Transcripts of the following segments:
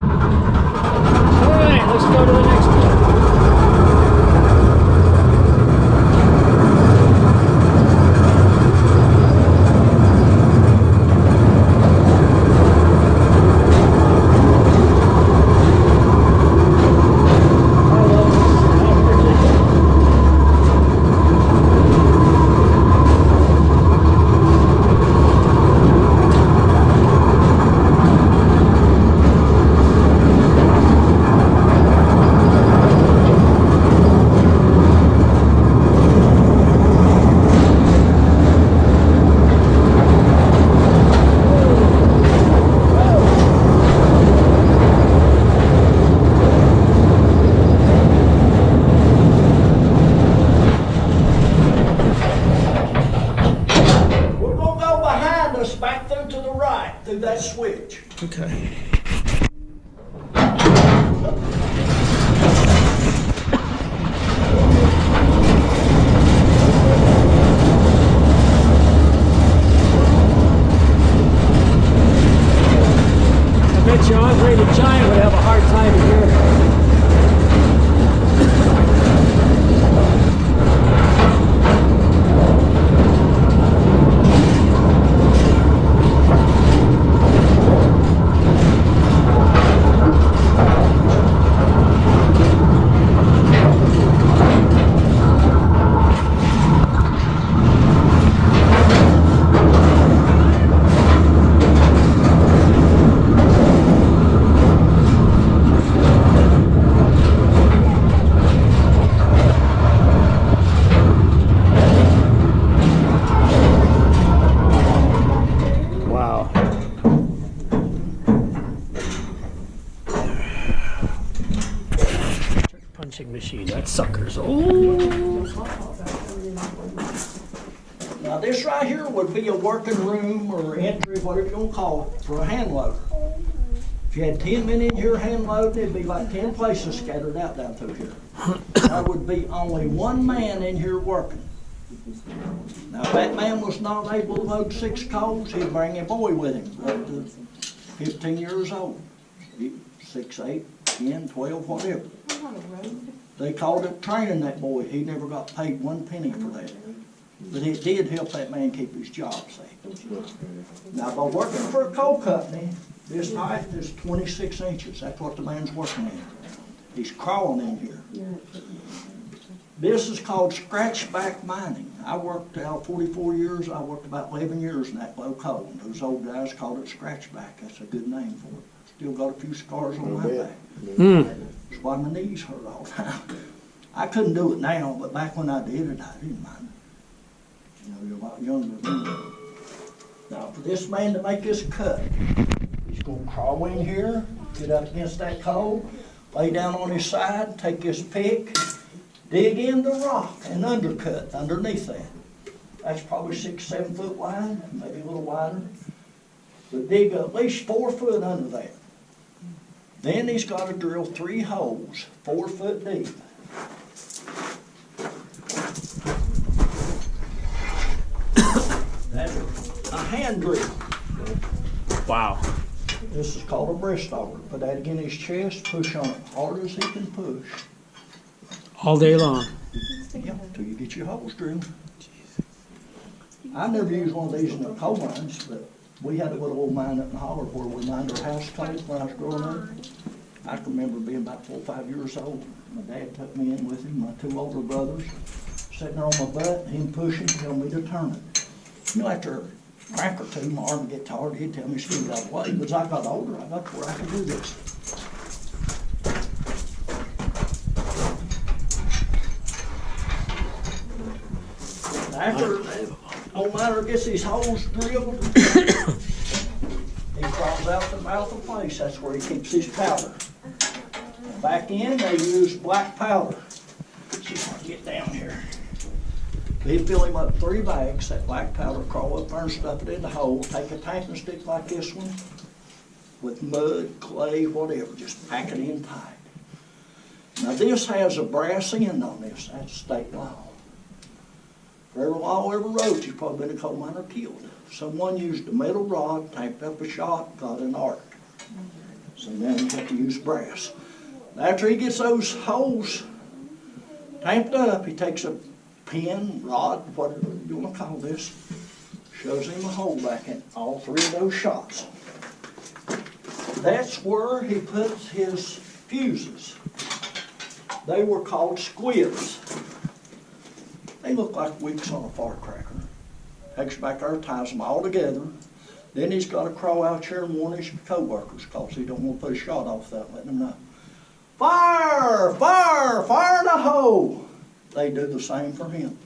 All right, let's go to the next one. Back through to the right, through that switch. Okay. I bet you Andre the Giant would have a hard time here. Wow. Punching machine, that sucker's old. Now this right here would be a working room or entry, whatever you want to call it, for a hand loader. If you had 10 men in here hand loading, it'd be like 10 places scattered out down through here. There would be only one man in here working. Now if that man was not able to load 6 coals, he'd bring a boy with him up to 15 years old. 6, 8, 10, 12, whatever. They called it training that boy. He never got paid 1 penny for that. But it did help that man keep his job safe. Now by working for a coal company, this height is 26 inches. That's what the man's working in. He's crawling in here. This is called scratchback mining. I worked out 44 years. I worked about 11 years in that low coal. And those old guys called it scratchback. That's a good name for it. Still got a few scars on my back. That's why my knees hurt all the time. I couldn't do it now, but back when I did it, I didn't mind it. You know, you're a lot younger than me. Now, for this man to make this cut, he's going to crawl in here, get up against that coal, lay down on his side, take his pick, dig in the rock and undercut underneath that. That's probably 6, 7 foot wide, maybe a little wider. But dig at least 4 foot under that. Then he's got to drill 3 holes, 4 foot deep. That's a hand drill. Wow. This is called a breast auger. Put that against his chest, push on it hard as he can push. All day long. Yeah, until you get your holes drilled. I never used one of these in the coal mines, but we had a little old mine up in the holler where we mined our house coal when I was growing up. I can remember being about 4 or 5 years old. My dad took me in with him, my 2 older brothers, sitting there on my butt, him pushing, telling me to turn it. You know, after a crack or 2, my arm would get tired, he'd tell me to get out of the way. But as I got older, I got to where I could do this. After old miner gets these holes drilled, he crawls out the mouth of the place. That's where he keeps his powder. Back in, they use black powder. See if I can get down here. They fill him up 3 bags, that black powder, crawl up there and stuff it in the hole. Take a tanking stick like this one with mud, clay, whatever, just pack it in tight. Now this has a brass end on this. That's state law. For every law ever wrote, you've probably been a coal miner killed. Someone used a metal rod, tanked up a shot, got an arc. So then you have to use brass. After he gets those holes tamped up, he takes a pin, rod, whatever you want to call this, shoves him a hole back in all three of those shots. That's where he puts his fuses. They were called squibs. They look like wicks on a firecracker. Takes back there, ties them all together. Then he's got to crawl out here and warn his co-workers because he don't want to put a shot off without letting them know. Fire! Fire! Fire in the hole! They do the same for him.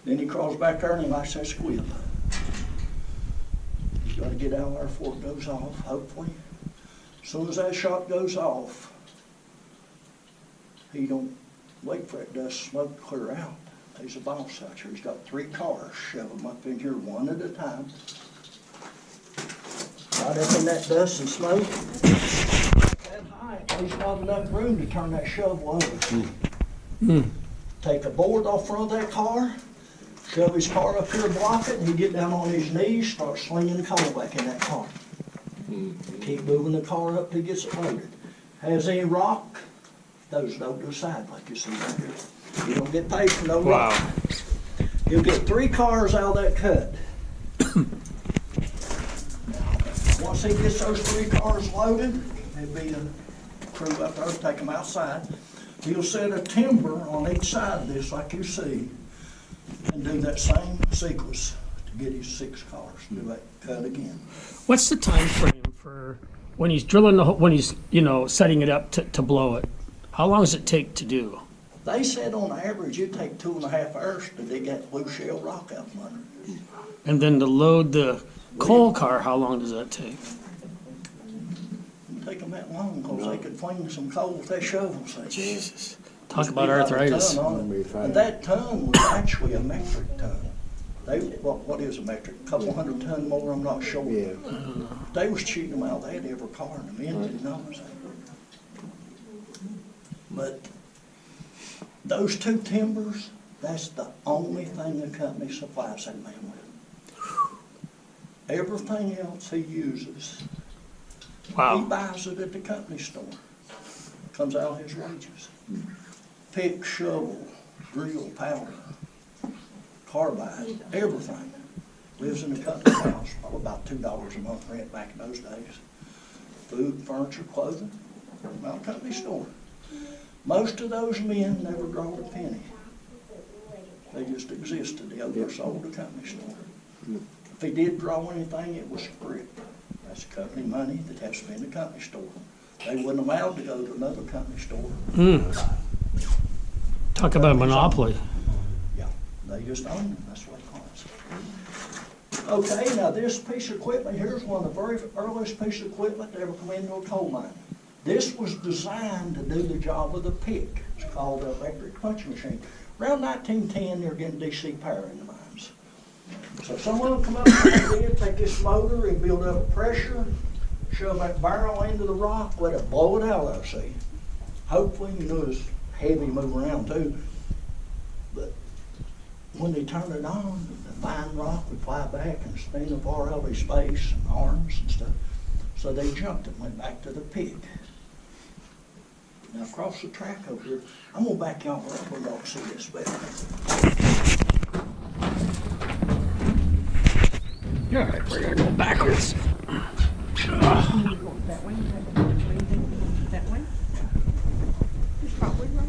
Then he crawls back there and he lights that squib. He's got to get out there before it goes off, hopefully. As soon as that shot goes off, he don't wait for that dust smoke to clear out. He's a boss out here. He's got 3 cars, shove them up in here one at a time. Right up in that dust and smoke. That height, there's not enough room to turn that shovel over. Take a board off front of that car, shove his car up here, block it, and he get down on his knees, start slinging the coal back in that car. Keep moving the car up till he gets it loaded. Has any rock, those don't go side like you see right here. You don't get paid for no rock. He'll get 3 cars out of that cut. Once he gets those 3 cars loaded, there'll be a crew up there to take them outside. He'll set a timber on each side of this like you see and do that same sequence to get his 6 cars. Do that cut again. What's the time frame for when he's drilling the when he's setting it up to blow it? How long does it take to do? They said on average it'd take 2.5 hours to dig that blue shell rock out from under it. And then to load the coal car, how long does that take? It'd take them that long because they could fling some coal with that shovel. Jesus. Talk about arthritis. And that ton was actually a metric ton. What is a metric? A couple hundred ton more, I'm not sure. Yeah. They was cheating them out. They had every car in the men didn't know. But those 2 timbers, that's the only thing the company supplies that man with. Everything else he uses, he Wow. buys it at the company store. Comes out of his wages. Pick, shovel, drill, powder, carbide, everything. Lives in the company house, probably about $2 a month rent back in those days. Food, furniture, clothing, out of the company store. Most of those men never drawed a penny. They just existed. They oversold the company store. If he did draw anything, it was script. That's company money that has to be in the company store. They wasn't allowed to go to another company store. Talk about monopoly. Yeah, they just own them. That's what it calls. Okay, now this piece of equipment, here's one of the very earliest pieces of equipment to ever come into a coal mine. This was designed to do the job of the pick. It's called an electric punch machine. Around 1910, they were getting DC power in the mines. So someone would come up with an idea, take this motor and build up pressure, shove that barrel into the rock, let it blow it out there, see. Hopefully, it's heavy moving around too. But when they turned it on, the fine rock would fly back and spin apart out of space and arms and stuff. So they jumped and went back to the pig. Now across the track over here, I'm gonna back y'all up where y'all can see this better. All right, we're gonna go backwards. That way? That way? He's probably right.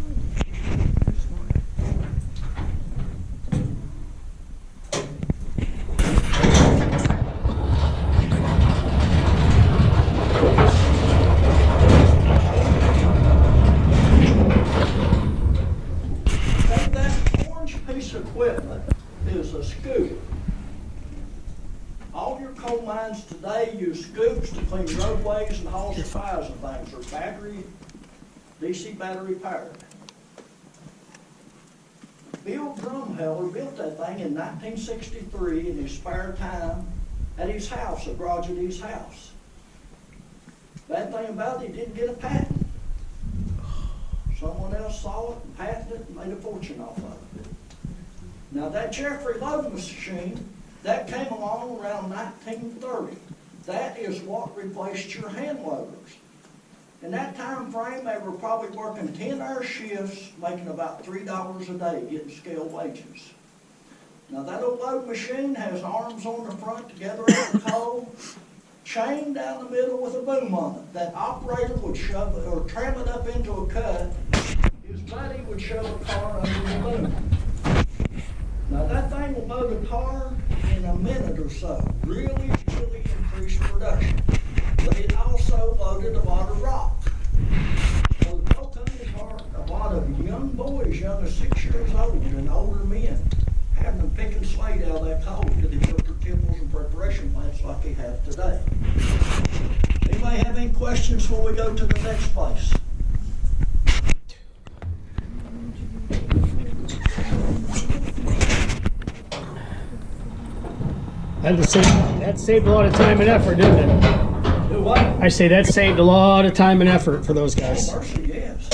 That orange piece of equipment is a scoop. All your coal mines today use scoops to clean roadways and haul supplies and things. They're battery, DC battery powered. Bill Drumheller built that thing in 1963 in his spare time at his house, a garage at his house. Bad thing about it, he didn't get a patent. Someone else saw it and patented it and made a fortune off of it. Now that Jeffrey loading machine, that came along around 1930. That is what replaced your hand loaders. In that time frame, they were probably working 10-hour shifts, making about $3 a day, getting scale wages. Now, that old load machine has arms on the front to gather out the coal, chained down the middle with a boom on it. That operator would shove it or tram it up into a cut. His buddy would shove a car under the boom. Now, that thing will load a car in a minute or so. Really increased production. But it also loaded a lot of rock. So the coal companies are a lot of young boys, young as 6 years old, and older men, having them pick and slate out of that coal to develop their tipples and preparation plants like they have today. Anybody have any questions before we go to the next place? That saved a lot of time and effort, didn't it? Do what? I say that saved a lot of time and effort for those guys. Mercy, yes.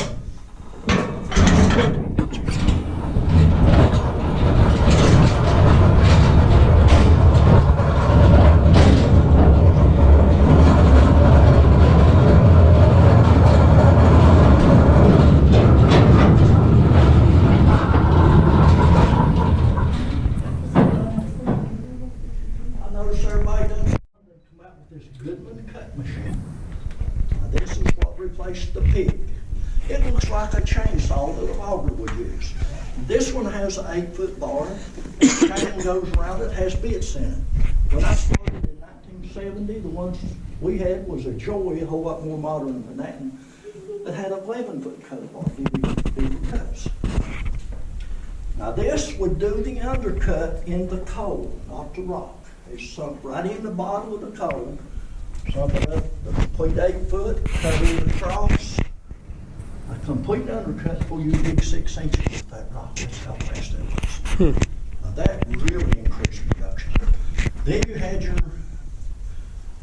I noticed everybody done come out with this Goodman cut machine. Now, this is what replaced the pig. It looks like a chainsaw that a logger would use. This one has an 8-foot bar. The chain goes around it, has bits in it. When I started in 1970, the ones we had was a Joy, a whole lot more modern than that, and that had 11-foot cut bar, bigger cuts. Now this would do the undercut in the coal, not the rock. It's sunk right in the bottom of the coal, sunk it up the complete 8-foot, cut it across. A complete undercut for you dig 6 inches with that rock. That's how fast that was. Now that really increased production. Then you had your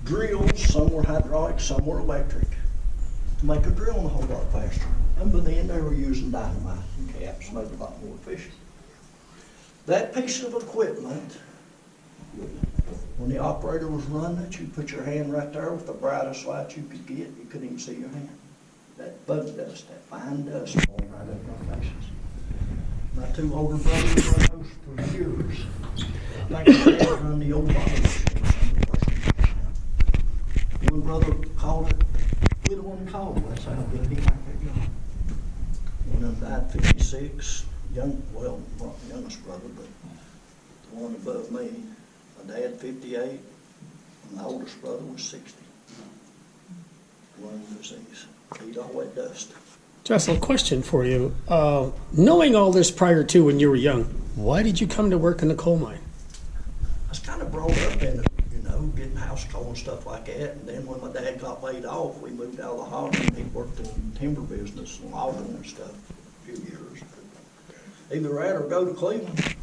drills, some were hydraulic, some were electric, to make a drill a whole lot faster. And by then they were using dynamite and caps, made it a lot more efficient. That piece of equipment, when the operator was running it, you put your hand right there with the brightest light you could get. You couldn't even see your hand. That bug dust, that fine dust falling right up our faces. My 2 older brothers run those for years. I think my dad run the old bottle machine. One brother called it whittling coal. That's how good he liked that job. One of them died 56. Well, not the youngest brother, but the one above me. My dad 58, and my oldest brother was 60. Lung disease. Eat all that dust. Jessel, question for you. Knowing all this prior to when you were young, why did you come to work in the coal mine? I was kind of brought up in it, getting house coal and stuff like that. And then when my dad got laid off, we moved out of the hogging. He worked in timber business and logging and stuff for a few years. Either that or go to Cleveland.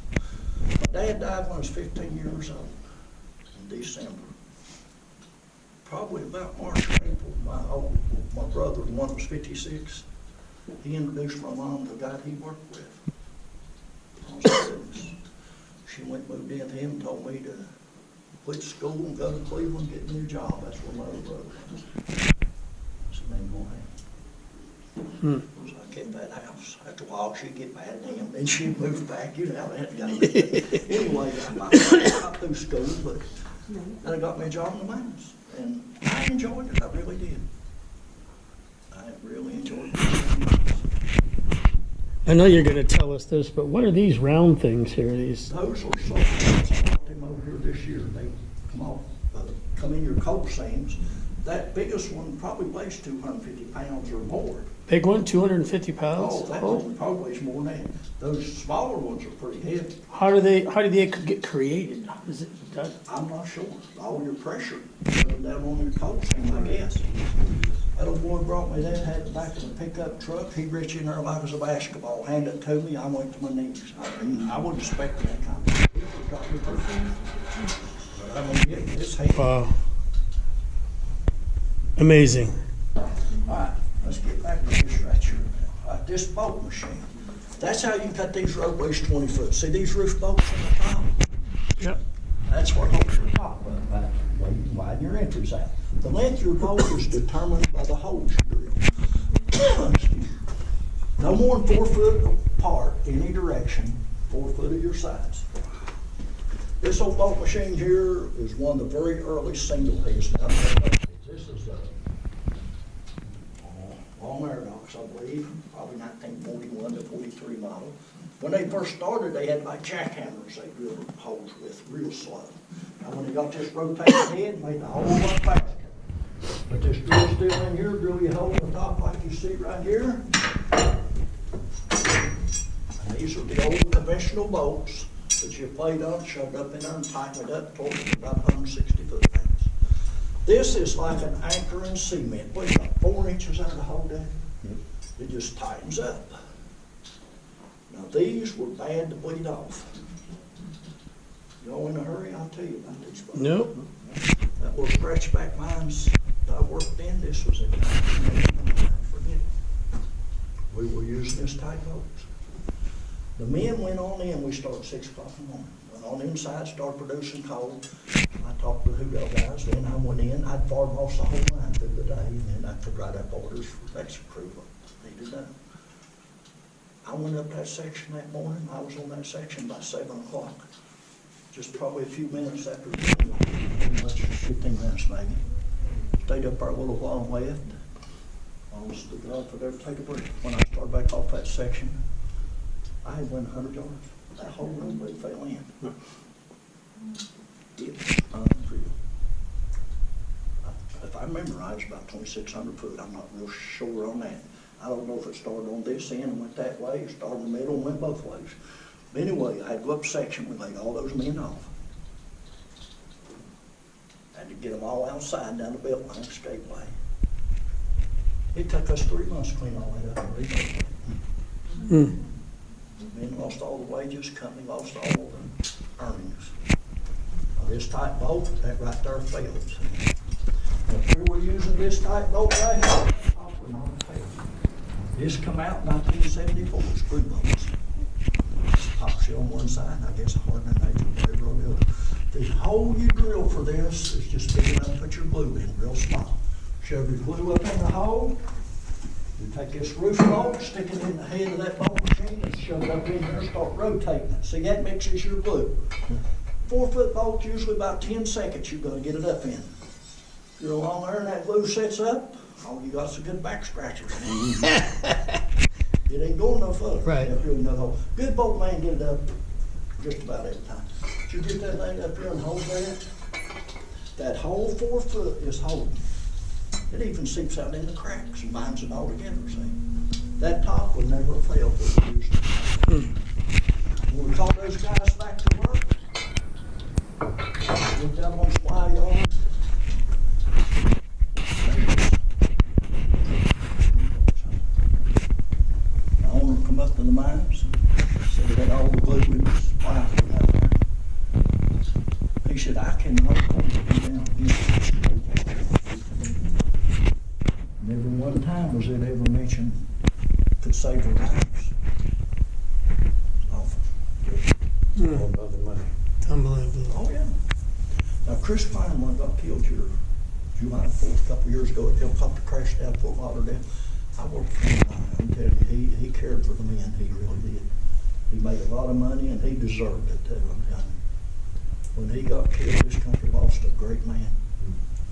My dad died when I was 15 years old in December. Probably about March or April, my brother, the one that was 56, he introduced my mom to the guy he worked with. She went moved in with him and told me to quit school and go to Cleveland and get a new job. That's where my other brother was. So then go ahead. So I kept that house. After a while, she'd get mad at him, then she'd move back. You know how that goes. Anyway, I got through school, but then I got me a job in the mines. And I enjoyed it. I really did. I really enjoyed it. I know you're going to tell us this, but what are these round things here? These Those are so I bought them over here this year. They come in your coal seams. That biggest one probably weighs 250 pounds or more. big one, 250 pounds. Oh, that one probably weighs more than that. Those smaller ones are pretty heavy. How do they get created? How is it done? I'm not sure. All your pressure down on your coal seam, I guess. That old boy brought me that, had it back in the pickup truck. He reached in there like it was a basketball, handed it to me. I went to my knees. I wasn't expecting that kind of thing. It got me through. But I mean, it's heavy. Wow. Amazing. All right, let's get back to this right here. This bolt machine. That's how you cut these roadways 20 foot. See these roof bolts on the top? Yep. That's what holds your top up, right? Well, you can widen your entries out. The length of your bolt is determined by the holes you drill. No more than 4 foot apart, any direction, 4 foot of your sides. This old bolt machine here is one of the very early single heads. Now, this is a Long Paradox, I believe, probably 1941 to 43 model. When they first started, they had like jackhammers they drilled holes with real slow. Now, when they got this rotating head, it made the whole lot faster. But this drill steel in here, drill your hole in the top like you see right here. And these are the old conventional bolts that you played on, shoved up in there and tightened it up, towards about 160 foot-pounds. This is like an anchor in cement. What, about 4 inches out of the hole there? It just tightens up. Now these were bad to bleed off. Y'all in a hurry? I'll tell you about these bolts. Nope. That little scratchback mines that I worked in, this was in 1989. Forget it. We were using this type bolts. The men went on in, we started at 6 o'clock in the morning. Went on inside, started producing coal. I talked with the Hoodell guys, then I went in, I'd farm off the whole line through the day, and then I'd put right up orders for extra crew what needed done. I went up that section that morning, I was on that section by 7 o'clock. Just probably a few minutes after, pretty much 15 minutes maybe. Stayed up there a little while and left. I was the guy for there to take a break. When I started back off that section, I had went 100 yards. That whole roadway fell in. It was unreal. If I remember right, it's about 2,600 foot. I'm not real sure on that. I don't know if it started on this end and went that way, or started in the middle and went both ways. But anyway, I had to go up a section, we laid all those men off. Had to get them all outside down the Beltline escapeway. It took us 3 months to clean all that up and rebuild it. Men lost all the wages, company lost all the earnings. Now, this type bolt, that right there failed. If we were using this type bolt right here, off would not have failed. This come out in 1974, screw bolts. Top shell on one side, I guess a hardening agent, whatever on the other. The hole you drill for this is just big enough to put your glue in, real small. Shove your glue up in the hole. You take this roof bolt, stick it in the head of that bolt machine, and shove it up in there and start rotating it. See, that mixes your glue. 4 foot bolt, usually about 10 seconds you're gonna get it up in. If you're along there and that glue sets up, all you got is a good back scratcher. It ain't going no further. Right. If you're in the hole. Good bolt man get it up just about every time. But you get that thing up here and hold that whole 4 foot is holding. It even seeps out in the cracks and binds it all together, see? That top would never fail to be used. When we call those guys back to work, get down on supply yard. The owner come up to the mines and said he had all the glue in his supply out there. He said, I cannot come down. Never one time was it ever mentioned could save their lives. Awful. All about the money. Unbelievable. Oh, yeah. Now, Chris Kleinman got killed here July 4th, a couple years ago at the helicopter crash down Fort Lauderdale. I worked for him. I'm telling you, he cared for the men. He really did. He made a lot of money, and he deserved it, too. I'm telling you. When he got killed, this country lost a great man.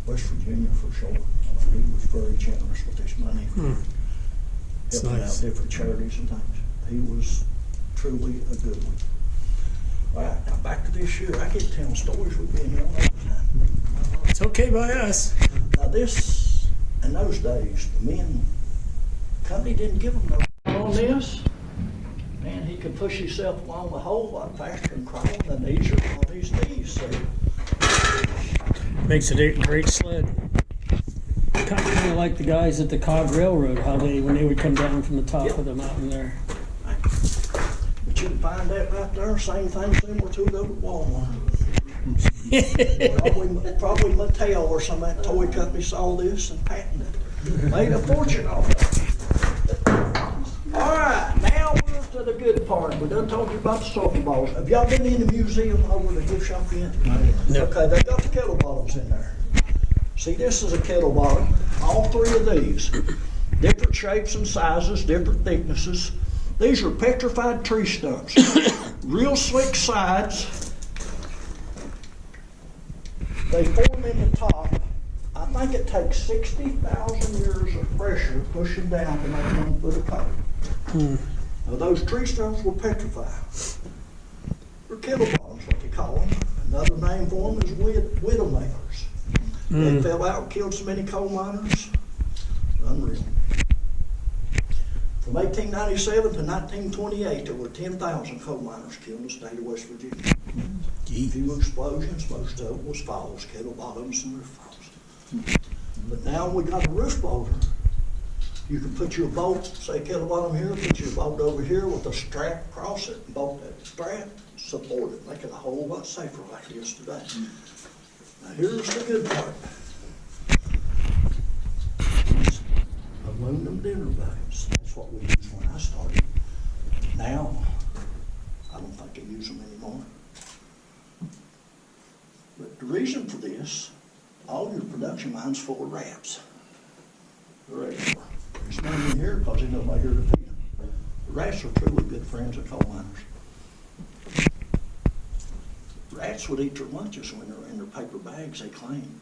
West Virginia, for sure. He was very generous with his money. That's Helping nice. out different charities and things. He was truly a good one. All right, now back to this year. I get telling stories we've been here all the time. It's okay by us. Now this, in those days, the men, company didn't give them no on this. Man, he could push himself along the hole a lot faster and crawling than these are on these knees. So Makes it a great sled. Kind of like the guys at the Cog Railroad, how when they would come down from the top Yep. of the mountain there. but you can find that right there, same thing similar to it over at Walmart. Probably Mattel or some of that toy company saw this and patented it. Made a fortune off of it. All right, now we're to the good part. We done told you about the soccer balls. Have y'all been in the museum over the gift shop yet? No. Okay, they got the kettle bottoms in there. See, this is a kettle bottom. All three of these. Different shapes and sizes, different thicknesses. These are petrified tree stumps. Real slick sides. They form in the top. I think it takes 60,000 years of pressure pushing down to make 1 foot of code. Now, those tree stumps were petrified. They're kettle bottoms, what they call them. Another name for them is widowmakers. They fell out and killed so many coal miners. Unreal. From 1897 to 1928, there were 10,000 coal miners killed in the state of West Virginia. A few explosions, most of them was falls, kettle bottoms and roof falls. But now we got a roof boulder. You can put your bolt, say kettle bottom here, put your bolt over here with a strap across it, and bolt that strap, support it, make it a whole lot safer like it is today. Now here's the good part. These aluminum dinner bags, that's what we used when I started. Now, I don't think they use them anymore. But the reason for this, all your production line's full of rats. They're everywhere. There's none in here because there's nobody here to feed them. The rats are truly good friends of coal miners. Rats would eat their lunches when they're in their paper bags, they claim.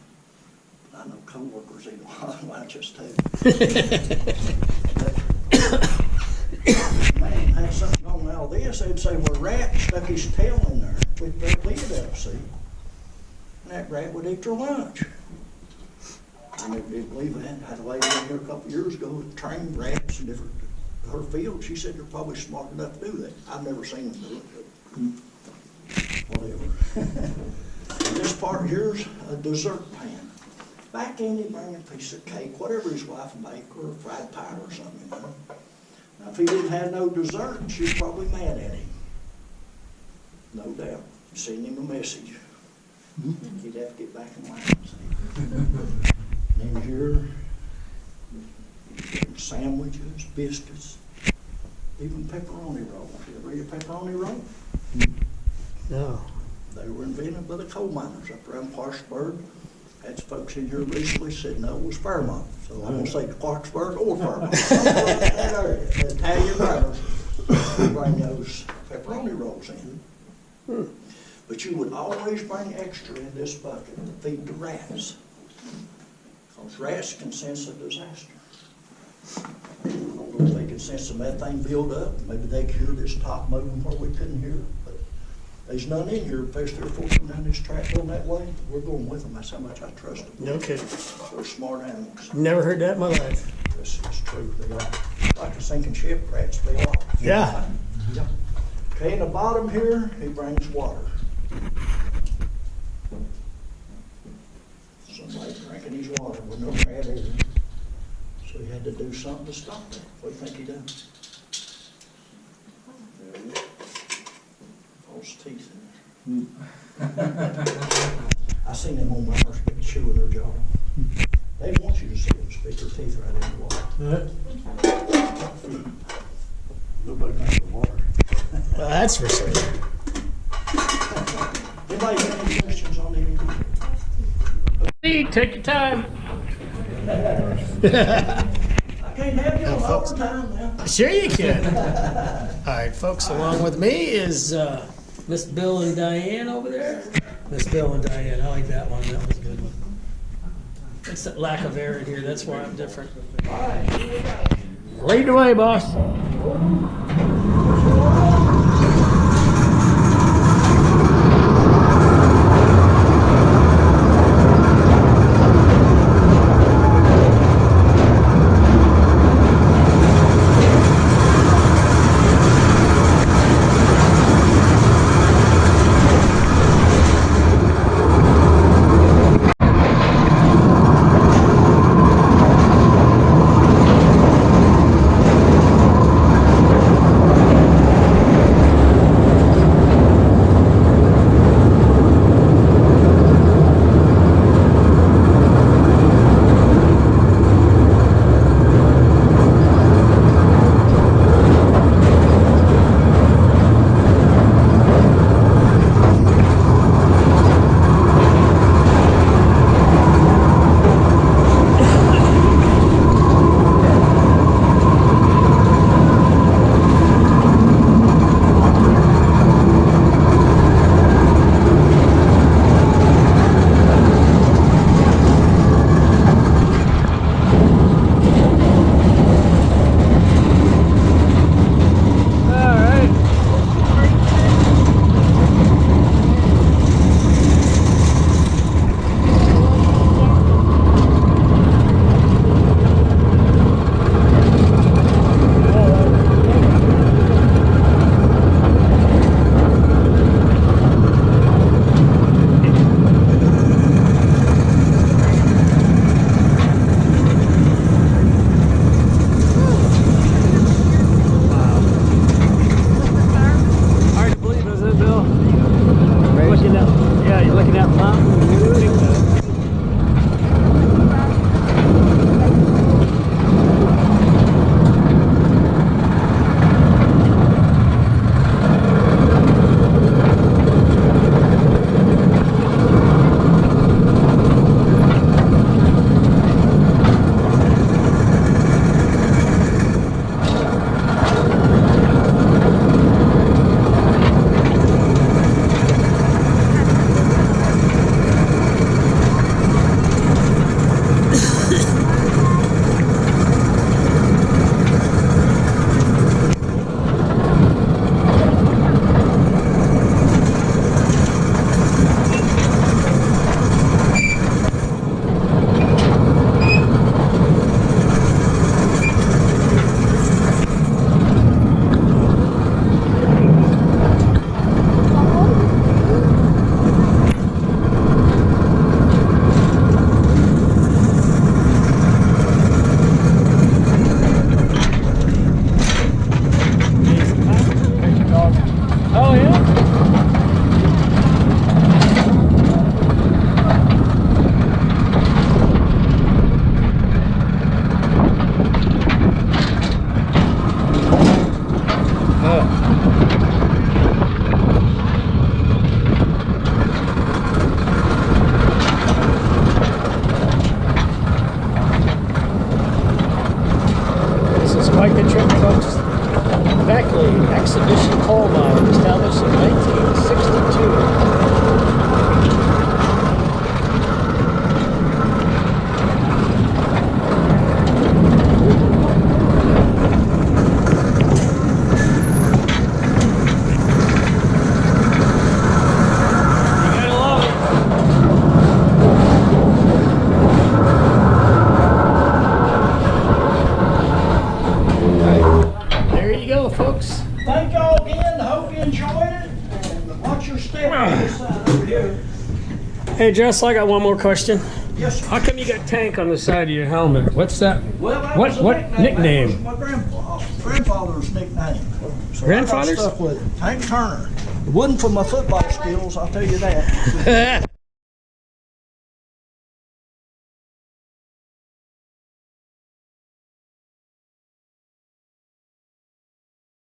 But I know coworkers eat a lot of lunches too. Man had something on all this, they'd say, well, a rat stuck his tail in there with that lid up, see? And that rat would eat their lunch. I never did believe that. I had a lady in here a couple of years ago who trained rats in different, her field. She said they're probably smart enough to do that. I've never seen them do it, but whatever. And this part here's a dessert pan. Back in, he'd bring a piece of cake, whatever his wife would make, or a fried pie or something, you know. Now, if he didn't have no dessert, she was probably mad at him. No doubt. Send him a message. He'd have to get back in line. See? And then here, sandwiches, biscuits, even pepperoni rolls. You ever eat a pepperoni roll? No. They were invented by the coal miners up around Parkersburg. Had folks in here recently said no, it was Fairmont. So I'm gonna say Parkersburg or Fairmont. That area, the Italian miners would bring those pepperoni rolls in. But you would always bring extra in this bucket to feed the rats. Because rats can sense a disaster. I don't know if they can sense the methane build up. Maybe they could hear this top moving where we couldn't hear it. But there's none in here. If there's 3 or 4 coming down this track going that way, we're going with them. That's how much I trust them. No kidding. They're smart animals. Never heard that in my life. This is true. They are like a sinking ship. Rats fell off. Yeah. Yeah. Okay, in the bottom here, he brings water. Somebody drinking his water with no rat in it. So he had to do something to stop it. What do you think he done? False teeth in there. I seen them on miners getting chewing their jaw. They want you to see them stick their teeth right in the water. Nobody drinks the water. Well, that's for certain. Anybody got any questions on any of these? Take your time. I can't have you on overtime now. Sure you can. All right, folks, along with me is Miss Bill and Diane over there. Miss Bill and Diane, I like that one. That was a good one. It's that lack of air in here. That's why I'm different. All right, here we go. Lead the way, boss. thank y'all again. Hope you enjoyed it. And watch your step on this side over here. Hey, Jess, I got one more question. Yes, sir. How come you got tank on the side of your helmet? What's that? Well, that What- was a what nickname. nickname? That was my grandfather's nickname. So Grandfather's? I got stuck with it. Tank Turner. It wasn't for my football skills, I'll tell you that.